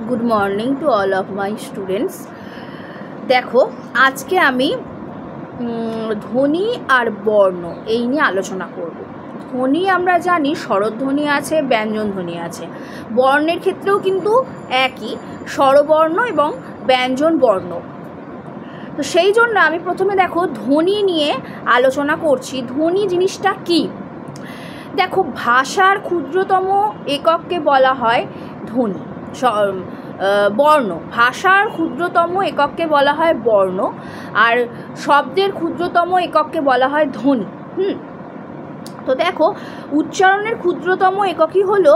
Good morning to all of my students. দেখো, আজকে আমি ধ্বনি আর বর্ণ এই নিয়ে আলোচনা করব। ধ্বনি আমরা জানি স্বরধ্বনি আছে, ব্যঞ্জন ধ্বনি আছে। বর্ণের ক্ষেত্রেও কিন্তু একই, স্বরবর্ণ এবং ব্যঞ্জন বর্ণ। তো সেই জন্য আমি প্রথমে দেখো ধ্বনি নিয়ে আলোচনা করছি। ধ্বনি জিনিসটা কি? দেখো, ভাষার ক্ষুদ্রতম একককে বলা হয় ধ্বনি। বর্ণ, ভাষার ক্ষুদ্রতম একককে বলা হয় বর্ণ, আর শব্দের ক্ষুদ্রতম একককে বলা হয় ধ্বনি। তো দেখো, উচ্চারণের ক্ষুদ্রতম এককই হলো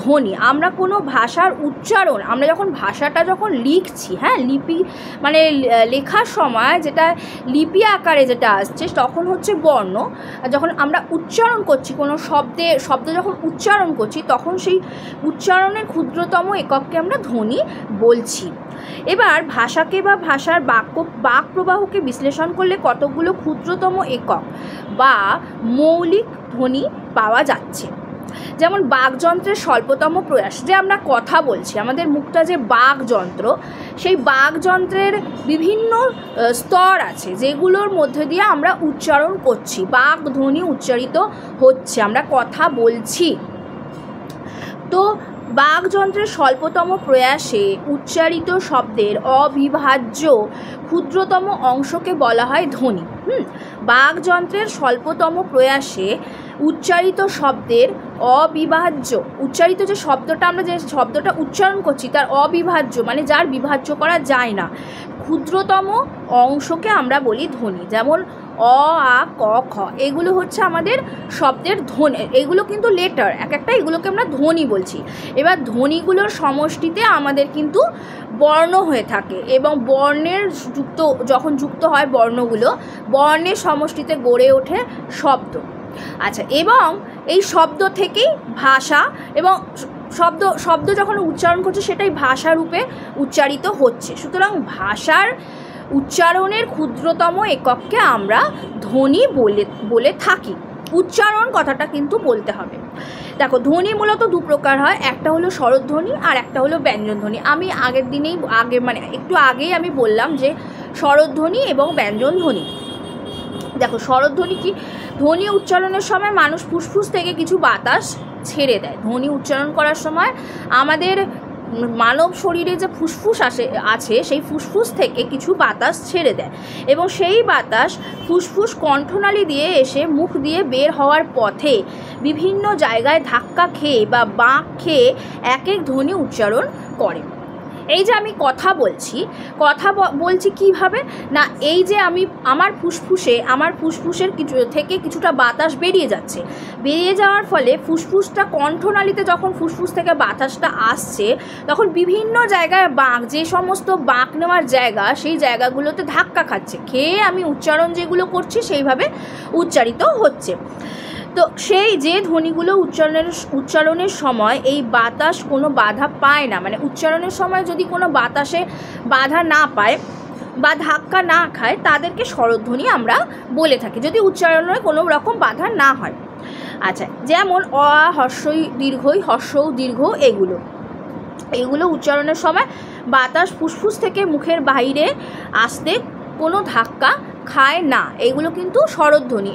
ধ্বনি। আমরা কোনো ভাষার উচ্চারণ, আমরা যখন ভাষাটা যখন লিখছি, লিপি মানে লেখার সময় যেটা লিপি আকারে যেটা আসছে তখন হচ্ছে বর্ণ। যখন আমরা উচ্চারণ করছি কোনো শব্দ যখন উচ্চারণ করছি তখন সেই উচ্চারণের ক্ষুদ্রতম একককে আমরা ধ্বনি বলছি। এবার ভাষাকে বা ভাষার বাক প্রবাহকে বিশ্লেষণ করলে কতগুলো ক্ষুদ্রতম একক বা মৌলিক ধ্বনি পাওয়া যাচ্ছে। যেমন বাকযন্ত্রের স্বল্পতম প্রয়াস, যে আমরা কথা বলছি, আমাদের মুখটা যে বাকযন্ত্র, সেই বাকযন্ত্রের বিভিন্ন স্তর আছে যেগুলোর মধ্যে দিয়ে আমরা উচ্চারণ করছি, বাক ধ্বনি উচ্চারিত হচ্ছে, আমরা কথা বলছি। তো বাকযন্ত্রের স্বল্পতম প্রয়াসে উচ্চারিত শব্দের অবিভাজ্য ক্ষুদ্রতম অংশকে বলা হয় ধ্বনি। বাকযন্ত্রের স্বল্পতম প্রয়াসে উচ্চারিত শব্দের অবিভাজ্য, উচ্চারিত যে শব্দটা আমরা যে শব্দটা উচ্চারণ করছি তার অবিভাজ্য মানে যার বিভাজ্য করা যায় না ক্ষুদ্রতম অংশকে আমরা বলি ধ্বনি। যেমন অ, আ, ক, খ, এগুলো হচ্ছে আমাদের শব্দের ধ্বনি। এগুলো কিন্তু লেটার এক একটা, এগুলোকে আমরা ধ্বনি বলছি। এবার ধ্বনিগুলোর সমষ্টিতে আমাদের কিন্তু বর্ণ হয়ে থাকে, এবং বর্ণের যখন যুক্ত হয় বর্ণগুলো, বর্ণের সমষ্টিতে গড়ে ওঠে শব্দ। আচ্ছা, এবং এই শব্দ থেকেই ভাষা, এবং শব্দ যখন উচ্চারণ করছে সেটাই ভাষা রূপে উচ্চারিত হচ্ছে। সুতরাং ভাষার উচ্চারণের ক্ষুদ্রতম একককে আমরা ধ্বনি বলে থাকি। উচ্চারণ কথাটা কিন্তু বলতে হবে। দেখো, ধ্বনি মূলত দু প্রকার হয়, একটা হলো স্বরধ্বনি আর একটা হলো ব্যঞ্জনধ্বনি। আমি একটু আগেই আমি বললাম যে স্বরধ্বনি এবং ব্যঞ্জনধ্বনি। দেখো, স্বরধ্বনি কি? ধ্বনি উচ্চারণের সময় মানুষ ফুসফুস থেকে কিছু বাতাস ছেড়ে দেয়। ধ্বনি উচ্চারণ করার সময় আমাদের মানব শরীরে যে ফুসফুস আছে সেই ফুসফুস থেকে কিছু বাতাস ছেড়ে দেয়, এবং সেই বাতাস ফুসফুস কণ্ঠনালী দিয়ে এসে মুখ দিয়ে বের হওয়ার পথে বিভিন্ন জায়গায় ধাক্কা খেয়ে বা বাঁক খেয়ে এক এক ধ্বনি উচ্চারণ করে। এই যে আমি কথা বলছি কিভাবে না, এই যে আমার ফুসফুসের থেকে কিছুটা বাতাস বেরিয়ে যাচ্ছে, বেরিয়ে যাওয়ার ফলে ফুসফুসটা কণ্ঠনালীতে যখন ফুসফুস থেকে বাতাসটা আসছে তখন বিভিন্ন জায়গায় যে সমস্ত বাঁক নেওয়ার জায়গা সেই জায়গাগুলোতে ধাক্কা খাচ্ছে, খেয়ে আমি উচ্চারণ যেগুলো করছি সেইভাবে উচ্চারিত হচ্ছে। তো সেই যে ধ্বনিগুলো উচ্চারণের সময় এই বাতাস কোনো বাধা পায় না, মানে উচ্চারণের সময় যদি কোনো বাতাসে বাধা না পায় বা ধাক্কা না খায় তাদেরকে স্বরধ্বনি আমরা বলে থাকি, যদি উচ্চারণে কোনো রকম বাধা না হয়। আচ্ছা, যেমন অ, আ, হর্ষই দীর্ঘই, হর্ষৌ দীর্ঘ, এগুলো উচ্চারণের সময় বাতাস ফুসফুস থেকে মুখের বাইরে আসতে কোনো ধাক্কা খায় না, এগুলো কিন্তু স্বরধ্বনি।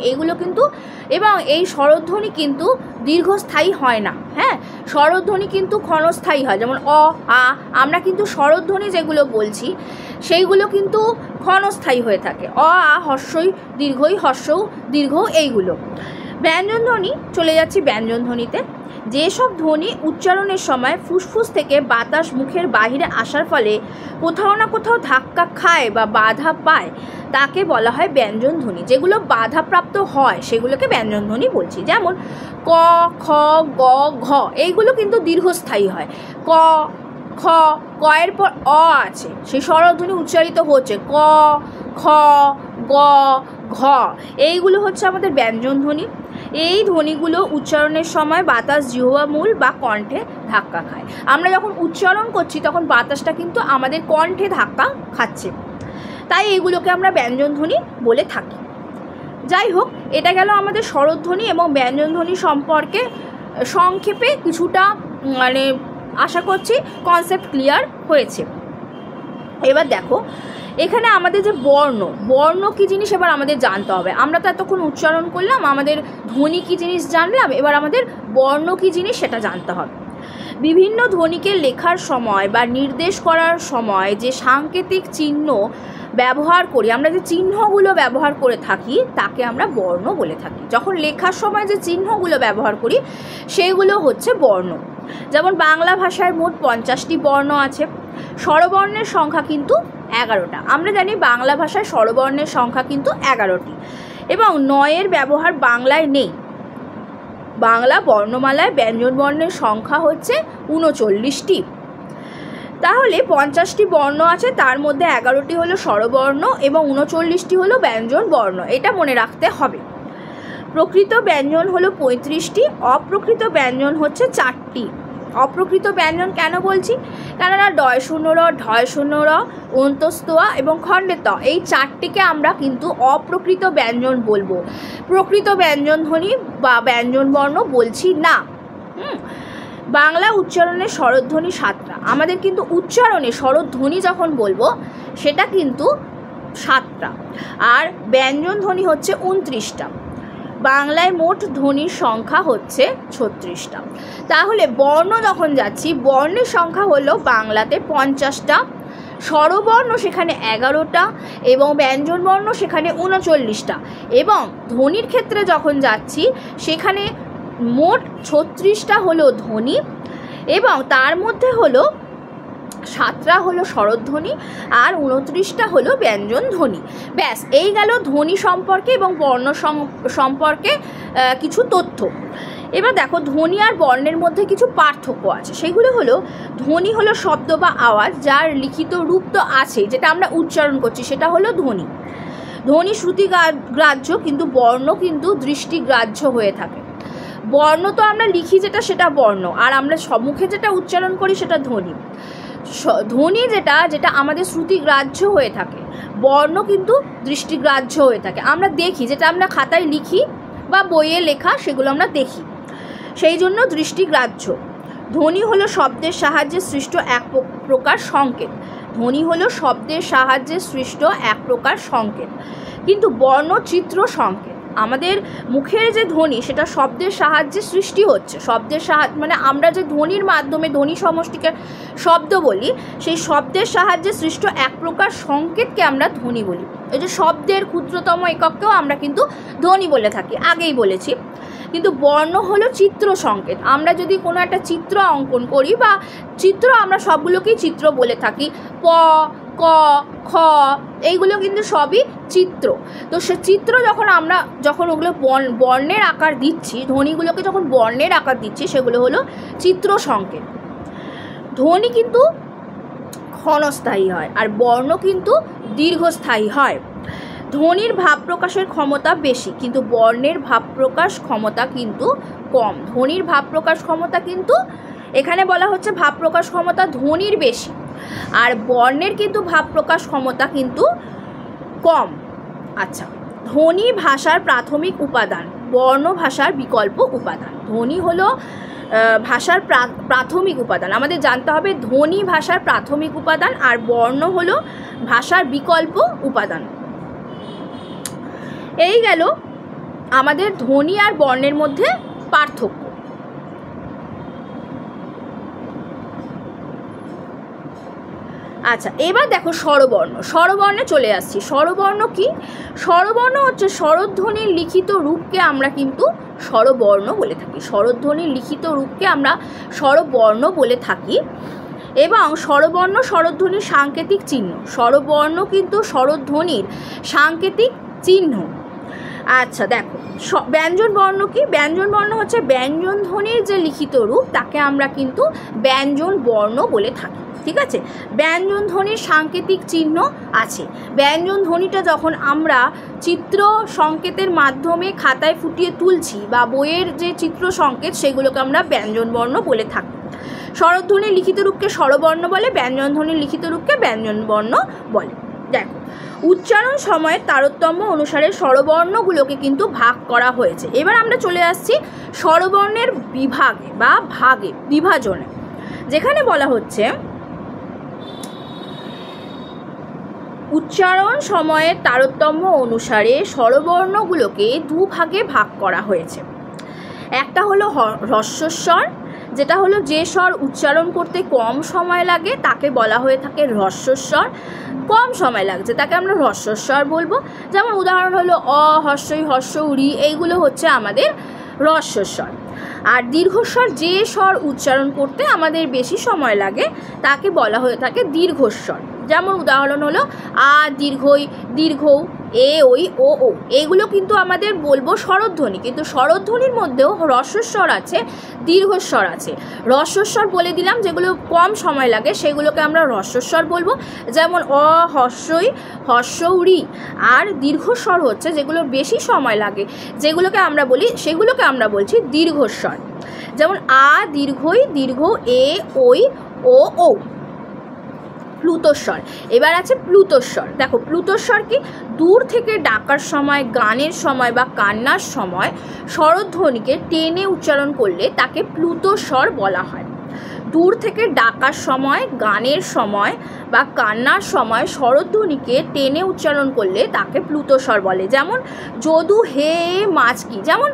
এবং এই স্বরধ্বনি কিন্তু দীর্ঘস্থায়ী হয় না। স্বরধ্বনি কিন্তু ক্ষণস্থায়ী হয়। যেমন অ, আ, আমরা কিন্তু স্বরধ্বনি যেগুলো বলছি সেইগুলো কিন্তু ক্ষণস্থায়ী হয়ে থাকে। অ, আ, হর্ষই দীর্ঘই, হর্ষৌ দীর্ঘ, এইগুলো। ব্যঞ্জনধ্বনি, চলে যাচ্ছি ব্যঞ্জনধ্বনিতে। যেসব ধ্বনি উচ্চারণের সময় ফুসফুস থেকে বাতাস মুখের বাহিরে আসার ফলে কোথাও না কোথাও ধাক্কা খায় বা বাধা পায় তাকে বলা হয় ব্যঞ্জনধ্বনি। যেগুলো বাধাপ্রাপ্ত হয় সেগুলোকে ব্যঞ্জনধ্বনি বলছি। যেমন ক, খ, গ, ঘ, এইগুলো কিন্তু দীর্ঘস্থায়ী হয়। ক, খ, ক এর পর অ আছে, সেই স্বরধ্বনি উচ্চারিত হচ্ছে। ক, খ, গ, ঘ, এইগুলো হচ্ছে আমাদের ব্যঞ্জনধ্বনি। এই ধ্বনিগুলো উচ্চারণের সময় বাতাস জিহ্বামূল বা কণ্ঠে ধাক্কা খায়। আমরা যখন উচ্চারণ করছি তখন বাতাসটা কিন্তু আমাদের কণ্ঠে ধাক্কা খাচ্ছে, তাই এইগুলোকে আমরা ব্যঞ্জনধ্বনি বলে থাকি। যাই হোক, এটা গেল আমাদের স্বরধ্বনি এবং ব্যঞ্জনধ্বনি সম্পর্কে সংক্ষেপে কিছুটা আশা করছি কনসেপ্ট ক্লিয়ার হয়েছে। এবার দেখো এখানে আমাদের যে বর্ণ কী জিনিস এবার আমাদের জানতে হবে। আমরা তো এতক্ষণ উচ্চারণ করলাম, আমাদের ধ্বনি কী জিনিস জানলাম, এবার আমাদের বর্ণ কী জিনিস সেটা জানতে হবে। বিভিন্ন ধ্বনিকে লেখার সময় বা নির্দেশ করার সময় যে সাংকেতিক চিহ্ন ব্যবহার করি, আমরা যে চিহ্নগুলো ব্যবহার করে থাকি তাকে আমরা বর্ণ বলে থাকি। যখন লেখার সময় যে চিহ্নগুলো ব্যবহার করি সেগুলো হচ্ছে বর্ণ। যেমন বাংলা ভাষায় মোট 50টি বর্ণ আছে, স্বরবর্ণের সংখ্যা কিন্তু 11টা। আমরা জানি বাংলা ভাষায় স্বরবর্ণের সংখ্যা কিন্তু 11টি এবং 9-এর ব্যবহার বাংলায় নেই। বাংলা বর্ণমালায় ব্যঞ্জনবর্ণের সংখ্যা হচ্ছে 39টি। তাহলে 50টি বর্ণ আছে, তার মধ্যে 11টি হলো স্বরবর্ণ এবং 39টি হলো ব্যঞ্জন বর্ণ, এটা মনে রাখতে হবে। প্রকৃত ব্যঞ্জন হলো 35টি, অপ্রকৃত ব্যঞ্জন হচ্ছে 4টি। অপ্রকৃত ব্যঞ্জন কেন বলছি? কেননা ডয় শূন্য র, ঢয় শূন্য র, অন্তস্থ আ এবং খণ্ডের ত, এই 4টিকে আমরা কিন্তু অপ্রকৃত ব্যঞ্জন বলবো, প্রকৃত ব্যঞ্জন ধ্বনি বা ব্যঞ্জন বর্ণ বলছি না। বাংলা উচ্চারণে স্বরধ্বনি 7টা। আমাদের কিন্তু উচ্চারণে স্বরধ্বনি যখন বলবো সেটা কিন্তু 7টা, আর ব্যঞ্জন ধ্বনি হচ্ছে 29টা। বাংলায় মোট ধ্বনির সংখ্যা হচ্ছে 36টা। তাহলে বর্ণ যখন যাচ্ছি, বর্ণের সংখ্যা হলো বাংলাতে 50টা, স্বরবর্ণ সেখানে 11টা এবং ব্যঞ্জন বর্ণ সেখানে 39টা, এবং ধ্বনির ক্ষেত্রে যখন যাচ্ছি সেখানে মোট 36টা হলো ধ্বনি এবং তার মধ্যে হলো 7টা হলো স্বরধ্বনি আর 29টা হলো ব্যঞ্জন ধ্বনি। ব্যাস, এই গেল ধ্বনি সম্পর্কে এবং বর্ণ সম্পর্কে কিছু তথ্য। এবার দেখো ধ্বনি আর বর্ণের মধ্যে কিছু পার্থক্য আছে। সেগুলো হলো, ধ্বনি হলো শব্দ বা আওয়াজ যার লিখিত রূপ তো আছেই, যেটা আমরা উচ্চারণ করছি সেটা হলো ধ্বনি। ধ্বনি শ্রুতি গ্রাহ্য, কিন্তু বর্ণ কিন্তু দৃষ্টিগ্রাহ্য হয়ে থাকে। বর্ণ তো আমরা লিখি যেটা সেটা বর্ণ, আর আমরা সম্মুখে যেটা উচ্চারণ করি সেটা ধ্বনি। ধ্বনি যেটা আমাদের শ্রুতিগ্রাহ্য হয়ে থাকে, বর্ণ কিন্তু দৃষ্টিগ্রাহ্য হয়ে থাকে। আমরা দেখি, যেটা আমরা খাতায় লিখি বা বইয়ে লেখা সেগুলো আমরা দেখি, সেই জন্য দৃষ্টিগ্রাহ্য। ধ্বনি হলো শব্দের সাহায্যে সৃষ্ট এক প্রকার সংকেত। ধ্বনি হলো শব্দের সাহায্যে সৃষ্ট এক প্রকার সংকেত, কিন্তু বর্ণ চিত্র সংকেত। আমাদের মুখের যে ধ্বনি সেটা শব্দের সাহায্যে সৃষ্টি হচ্ছে। শব্দের সাহায্য মানে আমরা যে ধ্বনির মাধ্যমে ধ্বনি সমষ্টিকে শব্দ বলি, সেই শব্দের সাহায্যে সৃষ্ট এক প্রকার সংকেতকে আমরা ধ্বনি বলি। এই যে শব্দের ক্ষুদ্রতম একককেও আমরা কিন্তু ধ্বনি বলে থাকি, আগেই বলেছি। কিন্তু বর্ণ হলো চিত্র সংকেত। আমরা যদি কোনো একটা চিত্র অঙ্কন করি, বা চিত্র আমরা সবগুলোকেই চিত্র বলে থাকি, প, ক, খ, এইগুলো কিন্তু সবই চিত্র। তো সে চিত্র যখন ওগুলো বর্ণের আকার দিচ্ছি, ধ্বনিগুলোকে যখন বর্ণের আকার দিচ্ছি, সেগুলো হলো চিত্র সংকেত। ধ্বনি কিন্তু ক্ষণস্থায়ী হয় আর বর্ণ কিন্তু দীর্ঘস্থায়ী হয়। ধ্বনির ভাব প্রকাশের ক্ষমতা বেশি, কিন্তু বর্ণের ভাব প্রকাশ ক্ষমতা কিন্তু কম। ধ্বনির ভাব প্রকাশ ক্ষমতা কিন্তু এখানে বলা হচ্ছে ভাব প্রকাশ ক্ষমতা ধ্বনির বেশি, আর বর্ণের কিন্তু ভাব প্রকাশ ক্ষমতা কিন্তু কম। আচ্ছা, ধ্বনি ভাষার প্রাথমিক উপাদান, বর্ণ ভাষার বিকল্প উপাদান। ধ্বনি হলো ভাষার প্রাথমিক উপাদান। আমাদের জানতে হবে ধ্বনি ভাষার প্রাথমিক উপাদান আর বর্ণ হলো ভাষার বিকল্প উপাদান। এই গেল আমাদের ধ্বনি আর বর্ণের মধ্যে পার্থক্য। আচ্ছা, এবার দেখো স্বরবর্ণে চলে আসছি। স্বরবর্ণ কি? স্বরবর্ণ হচ্ছে স্বরধ্বনির লিখিত রূপকে আমরা কিন্তু স্বরবর্ণ বলে থাকি। স্বরধ্বনির লিখিত রূপকে আমরা স্বরবর্ণ বলে থাকি এবং স্বরবর্ণ স্বরধ্বনির সাংকেতিক চিহ্ন। স্বরবর্ণ কিন্তু স্বরধ্বনির সাংকেতিক চিহ্ন। আচ্ছা দেখো, ব্যঞ্জন বর্ণ কি? ব্যঞ্জন বর্ণ হচ্ছে ব্যঞ্জন ধ্বনির যে লিখিত রূপ তাকে আমরা কিন্তু ব্যঞ্জন বর্ণ বলে থাকি। ঠিক আছে, ব্যঞ্জন ধ্বনির সাংকেতিক চিহ্ন আছে। ব্যঞ্জন ধ্বনিটা যখন আমরা চিত্র সংকেতের মাধ্যমে খাতায় ফুটিয়ে তুলছি বা বইয়ের যে চিত্র সংকেত, সেগুলোকে আমরা ব্যঞ্জন বর্ণ বলে থাকি। স্বরধ্বনির লিখিত রূপকে স্বরবর্ণ বলে, ব্যঞ্জন ধ্বনির লিখিত রূপকে ব্যঞ্জন বর্ণ বলে। দেখো, উচ্চারণ সময়ের তারতম্য অনুসারে স্বরবর্ণগুলোকে কিন্তু ভাগ করা হয়েছে। এবার আমরা চলে আসছি স্বরবর্ণের বিভাগে বা বিভাজনে। যেখানে বলা হচ্ছে উচ্চারণ সময়ের তারতম্য অনুসারে স্বরবর্ণগুলোকে দুভাগে ভাগ করা হয়েছে। একটা হলো হ্রস্বস্বর, যেটা হলো যে স্বর উচ্চারণ করতে কম সময় লাগে তাকে বলা হয়ে থাকে হ্রস্বস্বর। কম সময় লাগছে তাকে আমরা হ্রস্বস্বর বলবো। যেমন উদাহরণ হলো অ, হস্যই, হস্য, রি, এইগুলো হচ্ছে আমাদের হ্রস্বস্বর। আর দীর্ঘস্বর, যে স্বর উচ্চারণ করতে আমাদের বেশি সময় লাগে তাকে বলা হয়ে থাকে দীর্ঘস্বর। যেমন উদাহরণ হলো আ, দীর্ঘই, দীর্ঘ, এ, ওই, ও, ও, এগুলো কিন্তু আমাদের বলবো স্বরধ্বনি, কিন্তু স্বরধ্বনির মধ্যেও হ্রস্বস্বর আছে, দীর্ঘস্বর আছে। হ্রস্বস্বর বলে দিলাম যেগুলো কম সময় লাগে সেগুলোকে আমরা হ্রস্বস্বর বলবো, যেমন অ, হস্যই, হস্য, রি। আর দীর্ঘস্বর হচ্ছে যেগুলো বেশি সময় লাগে যেগুলোকে আমরা বলি, সেগুলোকে আমরা বলছি দীর্ঘস্বর। যেমন আ, দীর্ঘই, দীর্ঘ, এ, ওই, ও, ও। প্লুতস্বর, এবার আছে প্লুতস্বর। দেখো প্লুতস্বর কি, দূর থেকে ডাকার সময়, গানের সময় বা কান্নার সময় স্বরধ্বনিকে টেনে উচ্চারণ করলে তাকে প্লুতস্বর বলা হয়। দূর থেকে ডাকার সময়, গানের সময় বা কান্নার সময় স্বরধ্বনিকে টেনে উচ্চারণ করলে তাকে প্লুতস্বর বলে। যেমন যদু, হে, মাছ কি। যেমন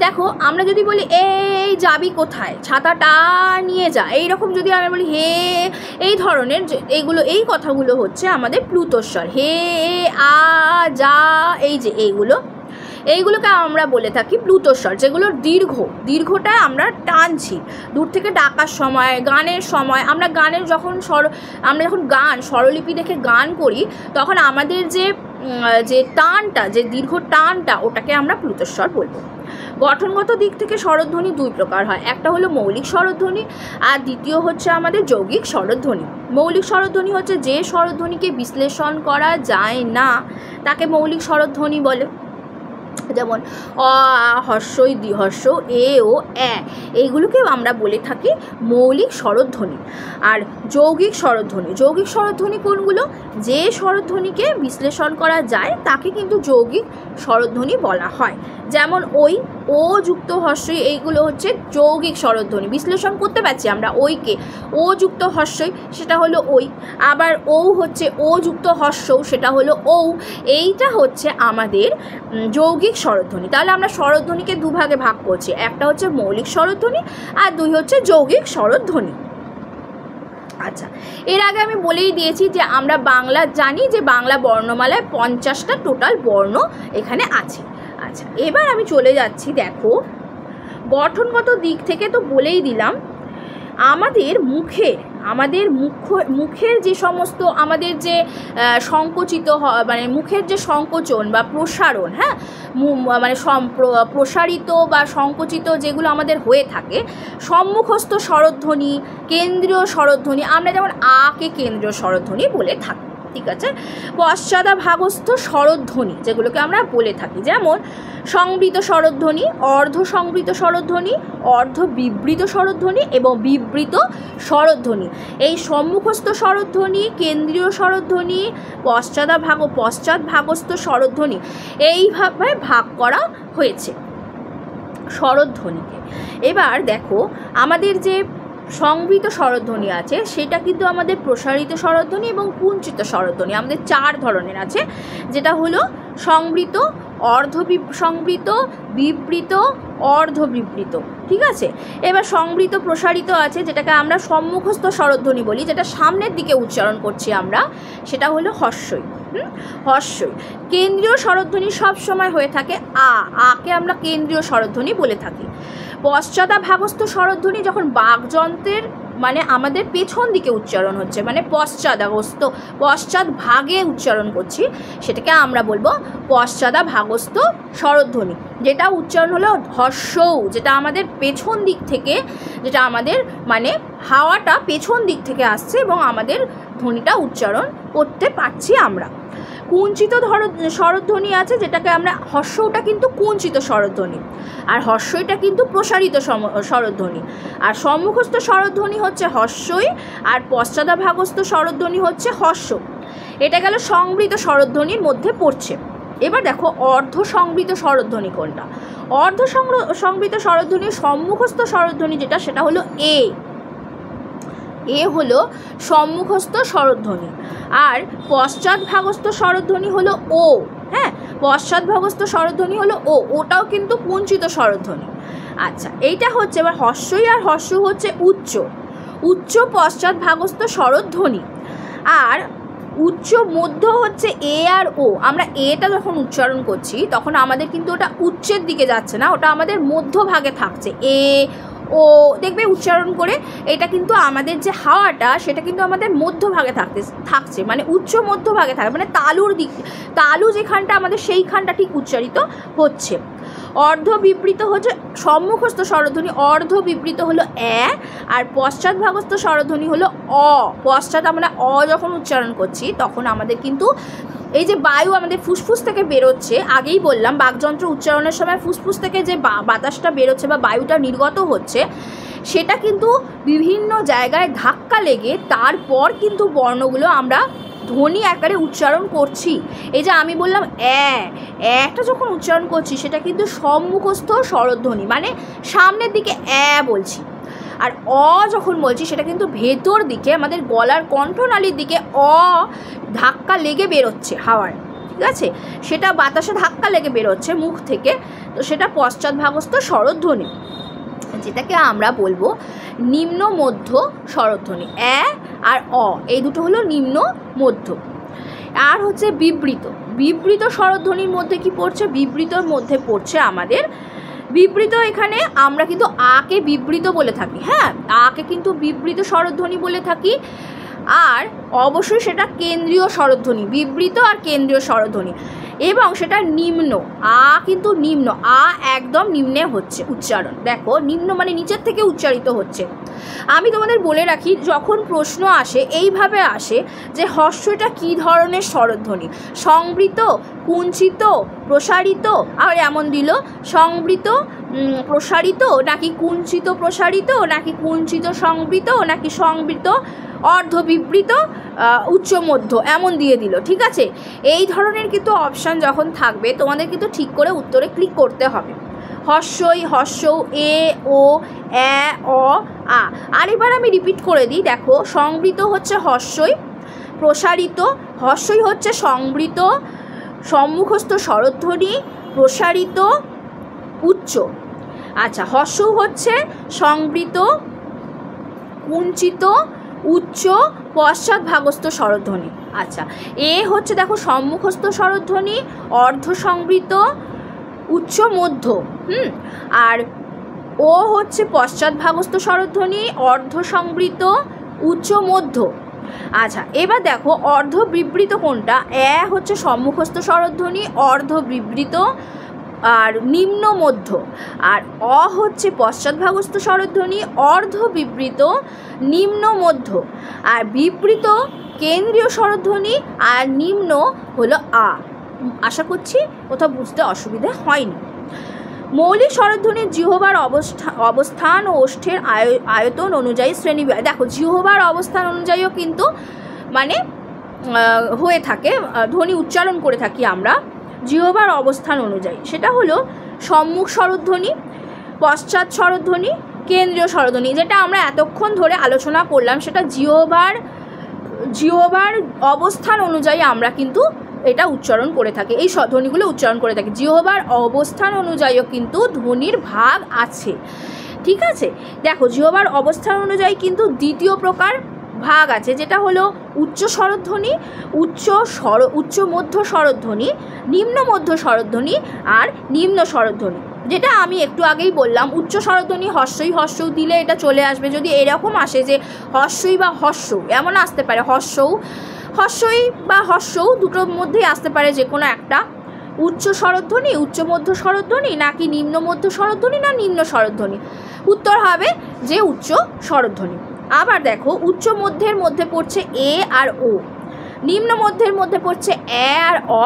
দেখো আমরা যদি বলি এই যাবি কোথায়, ছাতাটা নিয়ে যা, এইরকম যদি আমরা বলি হে, এই ধরনের এইগুলো, এই কথাগুলো হচ্ছে আমাদের প্লুতস্বর। হে, আ, যা, এই যে এইগুলোকে আমরা বলে থাকি প্লুতস্বর, যেগুলোর দীর্ঘটা আমরা টানছি। দূর থেকে ডাকার সময়, গানের সময়, আমরা গানের আমরা যখন গান স্বরলিপি দেখে গান করি তখন আমাদের যে টানটা, যে দীর্ঘ টানটা, ওটাকে আমরা প্লুতস্বর বলবো। গঠনগত দিক থেকে স্বরধ্বনি দুই প্রকার হয়, একটা হলো মৌলিক স্বরধ্বনি আর দ্বিতীয় হচ্ছে আমাদের যৌগিক স্বরধ্বনি। মৌলিক স্বরধ্বনি হচ্ছে যে স্বরধ্বনিকে বিশ্লেষণ করা যায় না তাকে মৌলিক স্বরধ্বনি বলে। যেমন অ, হস্যই, দ্বিহস্য, এ, ও, এ, এইগুলোকেও আমরা বলে থাকি মৌলিক স্বরধ্বনি। আর যৌগিক স্বরধ্বনি কোনগুলো, যে স্বরধ্বনিকে বিশ্লেষণ করা যায় তাকে কিন্তু যৌগিক স্বরধ্বনি বলা হয়। যেমন ওই, ও যুক্ত হস্যই, এইগুলো হচ্ছে যৌগিক স্বরধ্বনি, বিশ্লেষণ করতে পারছি আমরা ওইকে, ও যুক্ত হস্যই সেটা হলো ওই। আবার ও হচ্ছে ও যুক্ত হস্যও, সেটা হলো ও। এইটা হচ্ছে আমাদের যৌগিক স্বরধ্বনি। তাহলে আমরা স্বরধ্বনিকে দুভাগে ভাগ করছি, একটা হচ্ছে মৌলিক স্বরধ্বনি আর দুই হচ্ছে যৌগিক স্বরধ্বনি। আচ্ছা, এর আগে আমি বলেই দিয়েছি যে আমরা বাংলা জানি যে বাংলা বর্ণমালায় 50টা টোটাল বর্ণ এখানে আছে। আচ্ছা, এবার আমি চলে যাচ্ছি, দেখো গঠনগত দিক থেকে তো বলেই দিলাম। আমাদের মুখের যে সমস্ত আমাদের যে সংকোচিত মানে মুখের যে সংকোচন বা প্রসারণ, হ্যাঁ, মানে প্রসারিত বা সংকোচিত যেগুলো আমাদের হয়ে থাকে, সম্মুখস্থ স্বরধ্বনি, কেন্দ্রীয় স্বরধ্বনি, আমরা যেমন আ কে কেন্দ্রীয় স্বরধ্বনি বলে থাকি, ঠিক আছে। পশ্চাদ্ভাগস্থ স্বরধ্বনি যেগুলোকে আমরা বলে থাকি, যেমন সংবৃত স্বরধ্বনি, অর্ধ সংবৃত স্বরধ্বনি, অর্ধ বিবৃত স্বরধ্বনি এবং বিবৃত স্বরধ্বনি। এই সম্মুখস্থ স্বরধ্বনি, কেন্দ্রীয় স্বরধ্বনি, পশ্চাদ্ভাগস্থ স্বরধ্বনি, এইভাবে ভাগ করা হয়েছে স্বরধ্বনিকে। এবার দেখো আমাদের যে সংবৃত স্বরধ্বনি আছে সেটা কিন্তু আমাদের প্রসারিত স্বরধ্বনি এবং কুঞ্চিত স্বরধ্বনি, আমাদের 4 ধরনের আছে, যেটা হলো সংবৃত, সংবৃত, বিবৃত, অর্ধবিবৃত, ঠিক আছে। এবার সংবৃত প্রসারিত আছে, যেটাকে আমরা সম্মুখস্থ স্বরধ্বনি বলি, যেটা সামনের দিকে উচ্চারণ করছি আমরা, সেটা হলো হস্যই। হস্যই। কেন্দ্রীয় স্বরধ্বনি সবসময় হয়ে থাকে আকে আমরা কেন্দ্রীয় স্বরধ্বনি বলে থাকি। পশ্চাদ্ভাগস্থ স্বরধ্বনি যখন বাকযন্ত্রের মানে আমাদের পেছন দিকে উচ্চারণ হচ্ছে, মানে পশ্চাৎ ভাগে উচ্চারণ করছি, সেটাকে আমরা বলবো পশ্চাদ্ভাগস্থ স্বরধ্বনি, যেটা উচ্চারণ হলো হস্যৌ, যেটা আমাদের পেছন দিক থেকে, যেটা আমাদের মানে হাওয়াটা পেছন দিক থেকে আসছে এবং আমাদের ধ্বনিটা উচ্চারণ করতে পারছি আমরা। কুঞ্চিত স্বরধ্বনি আছে, যেটাকে আমরা হস্যটা কিন্তু কুঞ্চিত স্বরধ্বনি আর হস্যইটা কিন্তু প্রসারিত স্বরধ্বনি। আর সম্মুখস্থ স্বরধ্বনি হচ্ছে হস্যই আর পশ্চাদ্ভাগস্থ স্বরধ্বনি হচ্ছে হস্য। এটা গেল সংবৃত স্বরধ্বনির মধ্যে পড়ছে। এবার দেখো অর্ধ সংবৃত স্বরধ্বনি কোনটা। অর্ধ সংবৃত স্বরধ্বনির সম্মুখস্থ স্বরধ্বনি যেটা, সেটা হলো এ। এ হলো সম্মুখস্থ স্বরধ্বনি, আর পশ্চাৎভাগস্থ স্বরধ্বনি হলো ও। হ্যাঁ, পশ্চাৎভাগস্থ স্বরধ্বনি হলো ও, ওটাও কিন্তু কুঞ্চিত স্বরধ্বনি। আচ্ছা, এইটা হচ্ছে এবার হর্ষই আর হর্ষ হচ্ছে উচ্চ, উচ্চ পশ্চাৎভাগস্থ স্বরধ্বনি। আর উচ্চ মধ্য হচ্ছে এ আর ও। আমরা এটা যখন উচ্চারণ করছি তখন আমাদের কিন্তু ওটা উচ্চের দিকে যাচ্ছে না, ওটা আমাদের মধ্যভাগে থাকছে। এ ও দেখবে উচ্চারণ করে এটা কিন্তু আমাদের যে হাওয়াটা সেটা কিন্তু আমাদের মধ্যভাগে থাকছে, মানে উচ্চ মধ্যভাগে থাকে, মানে তালুর দিক, তালু যেখানটা আমাদের সেইখানটা ঠিক উচ্চারিত হচ্ছে। অর্ধ বিবৃত হচ্ছে সম্মুখস্থ স্বরধ্বনি, অর্ধ বিবৃত হলো এ, আর পশ্চাৎভাগস্থ স্বরধ্বনি হলো অ। পশ্চাৎ আমরা অ যখন উচ্চারণ করছি তখন আমাদের কিন্তু এই যে বায়ু আমাদের ফুসফুস থেকে বেরোচ্ছে, আগেই বললাম বাকযন্ত্র উচ্চারণের সময় ফুসফুস থেকে যে বাতাসটা বেরোচ্ছে বা বায়ুটা নির্গত হচ্ছে সেটা কিন্তু বিভিন্ন জায়গায় ধাক্কা লেগে তারপর কিন্তু বর্ণগুলো আমরা ধ্বনি আকারে উচ্চারণ করছি। এই যে আমি বললাম একটা যখন উচ্চারণ করছি সেটা কিন্তু সম্মুখস্থ স্বরধ্বনি, মানে সামনের দিকে বলছি। আর অ যখন বলছি সেটা কিন্তু ভেতর দিকে আমাদের গলার কণ্ঠনালীর দিকে ধাক্কা লেগে বেরোচ্ছে হাওয়ার, ঠিক আছে, সেটা বাতাসে ধাক্কা লেগে বেরোচ্ছে মুখ থেকে, তো সেটা পশ্চাৎভাগস্থ স্বরধ্বনি, যেটাকে আমরা বলবো নিম্ন মধ্য স্বরধ্বনি। আর অ এই দুটো হলো নিম্ন মধ্য। আর হচ্ছে বিবৃত, বিবৃত স্বরধ্বনির মধ্যে কি পড়ছে? বিবৃতর মধ্যে পড়ছে আমাদের বিবৃত, এখানে আমরা কিন্তু আকে বিবৃত বলে থাকি। হ্যাঁ, আকে কিন্তু বিবৃত স্বরধ্বনি বলে থাকি, আর অবশ্যই সেটা কেন্দ্রীয় স্বরধ্বনি, বিবৃত আর কেন্দ্রীয় স্বরধ্বনি, এবং সেটা নিম্ন। কিন্তু নিম্ন, একদম নিম্নে হচ্ছে উচ্চারণ। দেখো, নিম্ন মানে নিচের থেকে উচ্চারিত হচ্ছে। আমি তোমাদের বলে রাখি, যখন প্রশ্ন আসে এইভাবে আসে যে হর্ষটা কী ধরনের স্বরধ্বনি, সংবৃত, কুঞ্চিত, প্রসারিত, আর এমন দিল সংবৃত প্রসারিত নাকি কুঞ্চিত প্রসারিত নাকি কুঞ্চিত সংবৃত নাকি সংবৃত অর্ধবিবৃত উচ্চ মধ্য, এমন দিয়ে দিল। ঠিক আছে, এই ধরনের কিন্তু অপশান যখন থাকবে তোমাদের কিন্তু ঠিক করে উত্তরে ক্লিক করতে হবে। হর্ষই, হর্ষ, এ, ও, অ, আ। আর এবার আমি রিপিট করে দিই, দেখো, সংবৃত হচ্ছে হর্ষই, প্রসারিত, হর্ষই হচ্ছে সংবৃত সম্মুখস্থ স্বরধ্বনি, প্রসারিত উচ্চ। আচ্ছা, হর্ষ হচ্ছে সংবৃত কুঞ্চিত উচ্চ পশ্চাৎভাগস্থ স্বরধ্বনি। আচ্ছা, এ হচ্ছে দেখো সম্মুখস্থ স্বরধ্বনি, অর্ধ সংবৃত উচ্চ মধ্য। আর ও হচ্ছে পশ্চাৎভাগস্থ স্বরধ্বনি, অর্ধ সংবৃত উচ্চ মধ্য। আচ্ছা, এবার দেখো অর্ধ বিবৃত কোনটা? হচ্ছে সম্মুখস্থ স্বরধ্বনি, অর্ধ বিবৃত আর নিম্ন মধ্য। আর অ হচ্ছে পশ্চাৎভাগস্থ স্বরধ্বনি, অর্ধ বিবৃত নিম্ন মধ্য। আর বিবৃত কেন্দ্রীয় স্বরধ্বনি, আর নিম্ন হলো আ। আশা করছি কোথাও বুঝতে অসুবিধা হয়নি। মৌলিক স্বরধ্বনির জিহ্বার অবস্থান ও ওষ্ঠের আয়তন অনুযায়ী শ্রেণীবিভাগ। দেখো, জিহ্বার অবস্থান অনুযায়ীও কিন্তু মানে হয়ে থাকে, ধ্বনি উচ্চারণ করে থাকি আমরা জিহ্বার অবস্থান অনুযায়ী। সেটা হলো সম্মুখ স্বরধ্বনি, পশ্চাৎ স্বরধ্বনি, কেন্দ্রীয় স্বরধ্বনি। যেটা আমরা এতক্ষণ ধরে আলোচনা করলাম সেটা জিহ্বার অবস্থান অনুযায়ী আমরা কিন্তু এটা উচ্চারণ করে থাকি, এই ধ্বনিগুলো উচ্চারণ করে থাকি। জিহ্বার অবস্থান অনুযায়ীও কিন্তু ধ্বনির ভাগ আছে। ঠিক আছে, দেখো, জিহ্বার অবস্থান অনুযায়ী কিন্তু দ্বিতীয় প্রকার ভাগ আছে, যেটা হলো উচ্চ স্বরধ্বনি, উচ্চ মধ্য স্বরধ্বনি, নিম্ন মধ্য স্বরধ্বনি আর নিম্ন স্বরধ্বনি। যেটা আমি একটু আগেই বললাম, উচ্চ স্বরধ্বনি হর্ষই, হর্ষ দিলে এটা চলে আসবে। যদি এরকম আসে যে হর্ষই বা হর্ষ, এমন আসতে পারে, হর্ষই বা হর্ষও দুটোর মধ্যেই আসতে পারে যে কোনো একটা। উচ্চ স্বরধ্বনি, উচ্চ মধ্য স্বরধ্বনি নাকি নিম্ন মধ্য স্বরধ্বনি না নিম্ন স্বরধ্বনি? উত্তর হবে যে উচ্চ স্বরধ্বনি। আবার দেখো, উচ্চ মধ্যের মধ্যে পড়ছে এ আর ও, নিম্ন মধ্যের মধ্যে পড়ছে এ আর অ,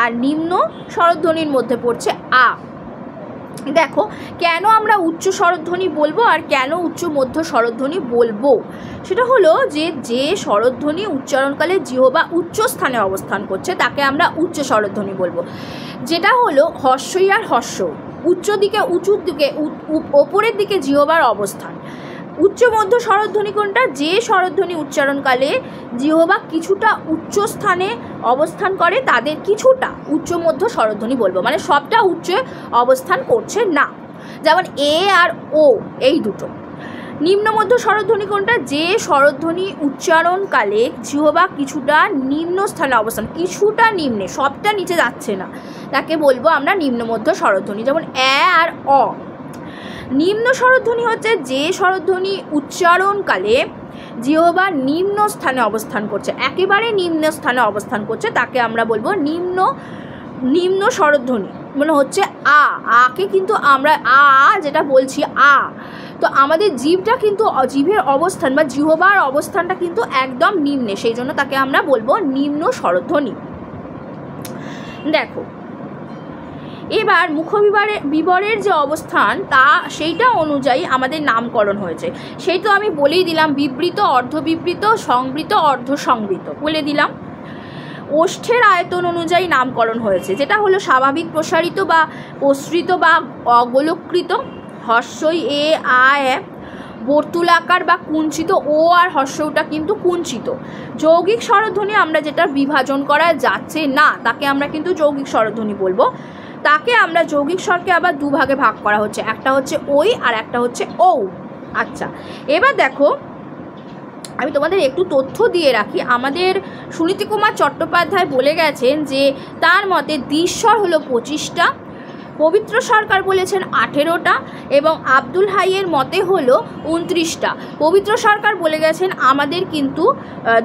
আর নিম্ন স্বরধ্বনির মধ্যে পড়ছে আ। দেখো, কেন আমরা উচ্চ স্বরধ্বনি বলবো আর কেন উচ্চ মধ্য স্বরধ্বনি বলবো, সেটা হলো যে স্বরধ্বনি উচ্চারণকালে জিহ্বা উচ্চ স্থানে অবস্থান করছে তাকে আমরা উচ্চ স্বরধ্বনি বলবো। যেটা হলো হর্ষই আর হর্ষ, উচ্চ দিকে, উঁচুর দিকে, ওপরের দিকে জিহ্বার অবস্থান। উচ্চ মধ্য স্বরধ্বনি কোনটা? যে স্বরধ্বনি উচ্চারণকালে জিহ্বা কিছুটা উচ্চ স্থানে অবস্থান করে তাদের কিছুটা উচ্চ মধ্য স্বরধ্বনি বলবো, মানে সবটা উচ্চে অবস্থান করছে না, যেমন এ আর ও এই দুটো। নিম্ন মধ্য স্বরধ্বনি কোনটা? যে স্বরধ্বনি উচ্চারণকালে জিহ্বা কিছুটা নিম্ন স্থানে অবস্থান, কিছুটা নিম্নে, সবটা নিচে যাচ্ছে না, তাকে বলবো আমরা নিম্ন মধ্য স্বরধ্বনি, যেমন এ আর অ। নিম্ন স্বরধ্বনি হচ্ছে যে স্বরধ্বনি উচ্চারণকালে জিহ্বা নিম্ন স্থানে অবস্থান করছে, একেবারে নিম্ন স্থানে অবস্থান করছে, তাকে আমরা বলবো নিম্ন স্বরধ্বনি। মানে হচ্ছে আ, আকে কিন্তু আমরা আ যেটা বলছি আ, তো আমাদের জিভটা কিন্তু জিভের অবস্থান বা জিহ্বার অবস্থানটা কিন্তু একদম নিম্নে, সেই জন্য তাকে আমরা বলবো নিম্ন স্বরধ্বনি। দেখো এবার মুখবিবরের যে অবস্থান সেইটা অনুযায়ী আমাদের নামকরণ হয়েছে, সেই তো আমি বলেই দিলাম, বিবৃত, অর্ধবিবৃত, সংবৃত, অর্ধসংবৃত বলে দিলাম। ওষ্ঠের আয়তন অনুযায়ী নামকরণ হয়েছে, যেটা হলো স্বাভাবিক, প্রসারিত বা প্রসৃত বা অগোলকৃত, হর্ষই এ আ এ, বর্তুলাকার বা কুঞ্চিত, ও আর হর্ষটা কিন্তু কুঞ্চিত। যৌগিক স্বরধ্বনি আমরা যেটা বিভাজন করা যাচ্ছে না তাকে আমরা কিন্তু যৌগিক স্বরধ্বনি বলবো, তাকে আমরা যৌগিক স্বরকে আবার দুভাগে ভাগ করা হচ্ছে, একটা হচ্ছে ওই আর একটা হচ্ছে ও। আচ্ছা, এবার দেখো আমি তোমাদের একটু তথ্য দিয়ে রাখি। আমাদের সুনীতি কুমার চট্টোপাধ্যায় বলে গেছেন যে তার মতে দ্বিস্বর হলো 25টা, পবিত্র সরকার বলেছেন 18টা এবং আব্দুল হাইয়ের মতে হলো 29টা। পবিত্র সরকার বলে গেছেন আমাদের কিন্তু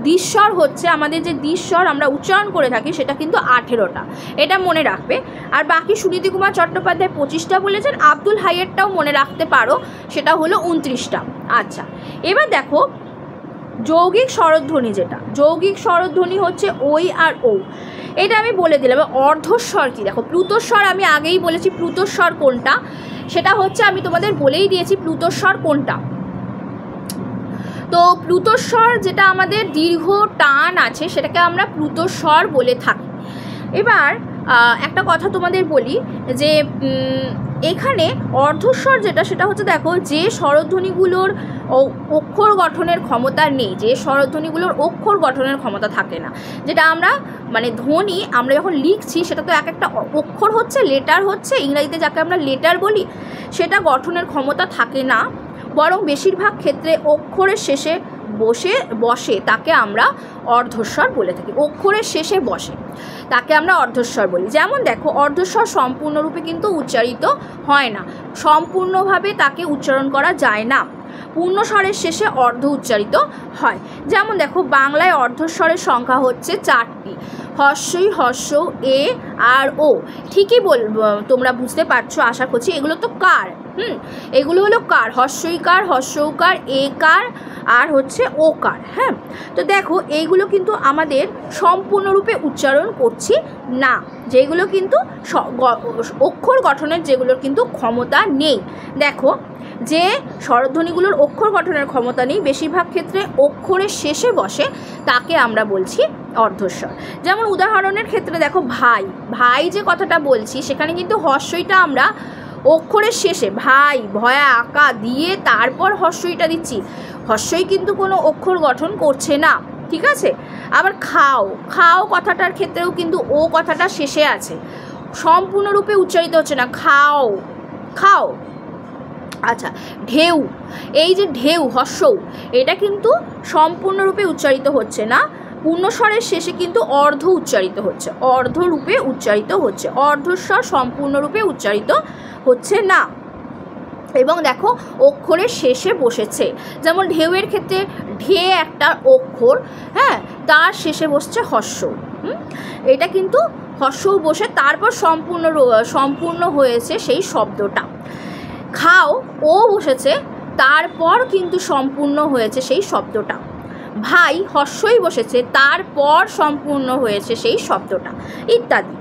দ্বিস্বর হচ্ছে, আমাদের যে দ্বিস্বর আমরা উচ্চারণ করে থাকি সেটা কিন্তু 18টা, এটা মনে রাখবে। আর বাকি সুনীতি কুমার চট্টোপাধ্যায় 25টা বলেছেন, আব্দুল হাইয়েরটাও মনে রাখতে পারো, সেটা হলো 29টা। আচ্ছা, এবার দেখো যৌগিক স্বরধ্বনি, যেটা যৌগিক স্বরধ্বনি হচ্ছে ওই আর ও, এটা আমি বলে দিলাম। অর্ধস্বর কি? দেখো প্লুতস্বর আমি আগেই বলেছি, প্লুতস্বর কোনটা সেটা হচ্ছে আমি তোমাদের বলেই দিয়েছি প্লুতস্বর কোনটা। তো প্লুতস্বর যেটা আমাদের দীর্ঘ টান আছে সেটাকে আমরা প্লুতস্বর বলে থাকি। এবার একটা কথা তোমাদের বলি যে এখানে অর্ধস্বর যেটা সেটা হচ্ছে, দেখো যে স্বরধ্বনিগুলোর অক্ষর গঠনের ক্ষমতা নেই, যে স্বরধ্বনিগুলোর অক্ষর গঠনের ক্ষমতা থাকে না, যেটা আমরা মানে ধ্বনি আমরা যখন লিখছি সেটা তো এক একটা অক্ষর হচ্ছে, লেটার হচ্ছে, ইংরেজিতে যাকে আমরা লেটার বলি, সেটা গঠনের ক্ষমতা থাকে না, বরং বেশিরভাগ ক্ষেত্রে অক্ষরের শেষে বসে তাকে আমরা অর্ধস্বর বলে থাকি। অক্ষরের শেষে বসে তাকে আমরা অর্ধস্বর বলি। যেমন দেখো অর্ধস্বর সম্পূর্ণরূপে কিন্তু উচ্চারিত হয় না, সম্পূর্ণভাবে তাকে উচ্চারণ করা যায় না, পূর্ণস্বরের শেষে অর্ধ উচ্চারিত হয়। যেমন দেখো বাংলায় অর্ধস্বরের সংখ্যা হচ্ছে 4টি, হর্ষই, হর্ষ, এ আর ও। ঠিকই তোমরা বুঝতে পারছো আশা করছি, এগুলো তো কার, এগুলো হলো কার, হর্ষইকার, হর্ষৌকার, একার আর হচ্ছে ওকার। হ্যাঁ, তো দেখো এইগুলো কিন্তু আমাদের সম্পূর্ণরূপে উচ্চারণ করছি না, যেগুলো কিন্তু অক্ষর গঠনের যেগুলোর কিন্তু ক্ষমতা নেই। দেখো যে স্বরধ্বনিগুলোর অক্ষর গঠনের ক্ষমতা নেই, বেশিরভাগ ক্ষেত্রে অক্ষরের শেষে বসে, তাকে আমরা বলছি অর্ধস্বর। যেমন উদাহরণের ক্ষেত্রে দেখো ভাই যে কথাটা বলছি সেখানে কিন্তু হর্ষইটা আমরা অক্ষরের শেষে ভাই ভয়া আঁকা দিয়ে তারপর হর্ষইটা দিচ্ছি, হর্ষই কিন্তু কোনো অক্ষর গঠন করছে না, ঠিক আছে। আবার খাও কথাটার ক্ষেত্রেও কিন্তু ও কথাটা শেষে আছে, সম্পূর্ণরূপে উচ্চারিত হচ্ছে না, খাও। আচ্ছা, ঢেউ, এই যে ঢেউ হর্ষৌ, এটা কিন্তু সম্পূর্ণরূপে উচ্চারিত হচ্ছে না, পূর্ণস্বরের শেষে কিন্তু অর্ধ উচ্চারিত হচ্ছে, অর্ধরূপে উচ্চারিত হচ্ছে, অর্ধস্বর সম্পূর্ণরূপে উচ্চারিত হচ্ছে না। এবং দেখো অক্ষরের শেষে বসেছে, যেমন ঢেউয়ের ক্ষেত্রে ঢে একটা অক্ষর, হ্যাঁ, তার শেষে বসছে হর্ষ, এটা কিন্তু হর্ষও বসে তারপর সম্পূর্ণ হয়েছে সেই শব্দটা। খাও ও বসেছে তারপর কিন্তু সম্পূর্ণ হয়েছে সেই শব্দটা। ভাই হর্ষই বসেছে তারপর সম্পূর্ণ হয়েছে সেই শব্দটা, ইত্যাদি।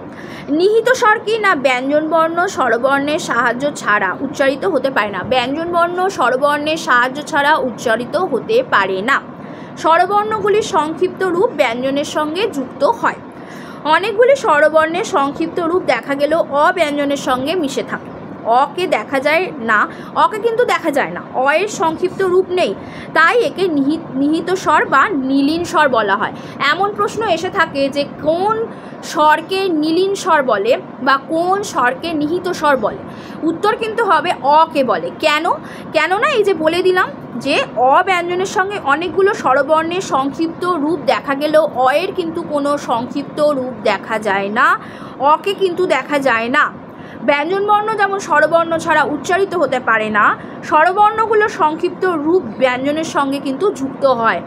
নিহিত স্বর কি না ব্যঞ্জনবর্ণ স্বরবর্ণের সাহায্য ছাড়া উচ্চারিত হতে পারে না, ব্যঞ্জনবর্ণ স্বরবর্ণের সাহায্য ছাড়া উচ্চারিত হতে পারে না। স্বরবর্ণগুলির সংক্ষিপ্ত রূপ ব্যঞ্জনের সঙ্গে যুক্ত হয়। অনেকগুলি স্বরবর্ণের সংক্ষিপ্ত রূপ দেখা গেলেও অব্যঞ্জনের সঙ্গে মিশে থাকে। অকে দেখা যায় না, অকে কিন্তু দেখা যায় না, অয়ের সংক্ষিপ্ত রূপ নেই, তাই একে নিহিত স্বর বা নীলিন স্বর বলা হয়। এমন প্রশ্ন এসে থাকে যে কোন স্বরকে নীলিন স্বর বলে বা কোন স্বরকে নিহিত স্বর বলে, উত্তর কিন্তু হবে অকে বলে। কেননা এই যে বলে দিলাম যে অ ব্যঞ্জনের সঙ্গে অনেকগুলো স্বরবর্ণের সংক্ষিপ্ত রূপ দেখা গেলেও অয়ের কিন্তু কোনো সংক্ষিপ্ত রূপ দেখা যায় না, অকে কিন্তু দেখা যায় না। ব্যঞ্জনবর্ণ যেমন স্বরবর্ণ ছাড়া উচ্চারিত হতে পারে না, স্বরবর্ণগুলো সংক্ষিপ্ত রূপ ব্যঞ্জনের সঙ্গে কিন্তু যুক্ত হয়।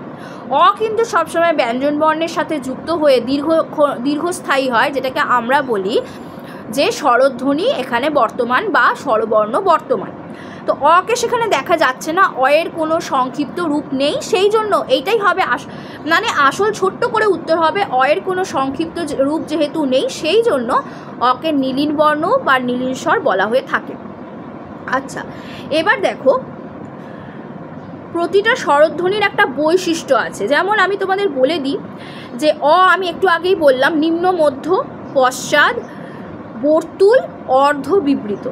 অ কিন্তু সবসময় ব্যঞ্জনবর্ণের সাথে যুক্ত হয়ে দীর্ঘস্থায়ী হয়, যেটাকে আমরা বলি যে স্বরধ্বনি এখানে বর্তমান বা স্বরবর্ণ বর্তমান। তো অকে সেখানে দেখা যাচ্ছে না, অয়ের কোনো সংক্ষিপ্ত রূপ নেই, সেই জন্য এইটাই হবে মানে আসল ছোট্ট করে উত্তর হবে অয়ের কোনো সংক্ষিপ্ত রূপ যেহেতু নেই, সেই জন্য অকে নীলিন বর্ণ বা নীলিন স্বর বলা হয়ে থাকে। আচ্ছা, এবার দেখো প্রতিটা স্বরধ্বনির একটা বৈশিষ্ট্য আছে। যেমন আমি তোমাদের বলে দিই যে আমি একটু আগেই বললাম নিম্ন, মধ্য, পশ্চাৎ, বর্তুল, অর্ধ বিবৃত।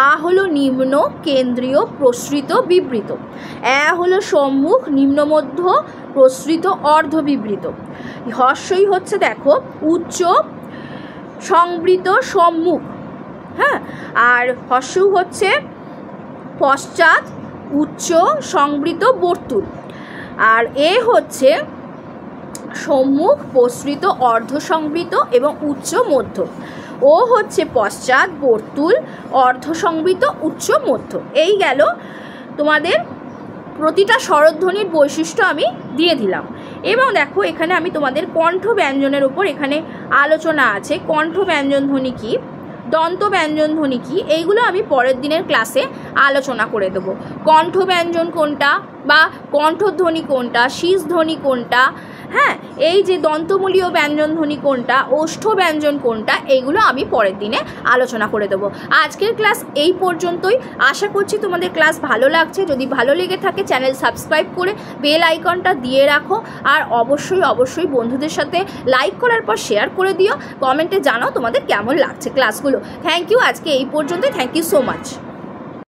আ হলো নিম্ন, কেন্দ্রীয়, প্রসৃত, বিবৃত। হলো সম্মুখ, নিম্ন, মধ্য, প্রসৃত, অর্ধ বিবৃত। হর্ষই হচ্ছে দেখো উচ্চ, সংবৃত, সম্মুখ, হ্যাঁ, আর হর্ষউ হচ্ছে পশ্চাৎ, উচ্চ, সংবৃত, বর্তুল। আর এ হচ্ছে সম্মুখ, প্রসৃত, অর্ধ সংবৃত এবং উচ্চ, মধ্য। ও হচ্ছে পশ্চাৎ, বর্তুল, অর্ধ সংবৃত, উচ্চ, মধ্য। এই গেল তোমাদের প্রতিটা স্বরধ্বনির বৈশিষ্ট্য আমি দিয়ে দিলাম। এবং দেখো এখানে আমি তোমাদের কণ্ঠ ব্যঞ্জনের উপর এখানে আলোচনা আছে। কণ্ঠ ব্যঞ্জন ধ্বনি কী, দন্ত ব্যঞ্জন ধ্বনি কী, এইগুলো আমি পরের দিনের ক্লাসে আলোচনা করে দেবো। কণ্ঠ ব্যঞ্জন কোনটা বা কণ্ঠধ্বনি কোনটা, শীষ ধ্বনি কোনটা, হ্যাঁ, এই যে দন্তমূলীয় ব্যঞ্জন ধ্বনি কোনটা, ওষ্ঠ ব্যঞ্জন কোনটা, এইগুলো আমি পরের দিনে আলোচনা করে দেবো। আজকের ক্লাস এই পর্যন্তই। আশা করছি তোমাদের ক্লাস ভালো লাগছে। যদি ভালো লেগে থাকে চ্যানেল সাবস্ক্রাইব করে বেল আইকনটা দিয়ে রাখো, আর অবশ্যই বন্ধুদের সাথে লাইক করার পর শেয়ার করে দিও। কমেন্টে জানাও তোমাদের কেমন লাগছে ক্লাসগুলো। থ্যাংক ইউ, আজকে এই পর্যন্তই। Thank you so much.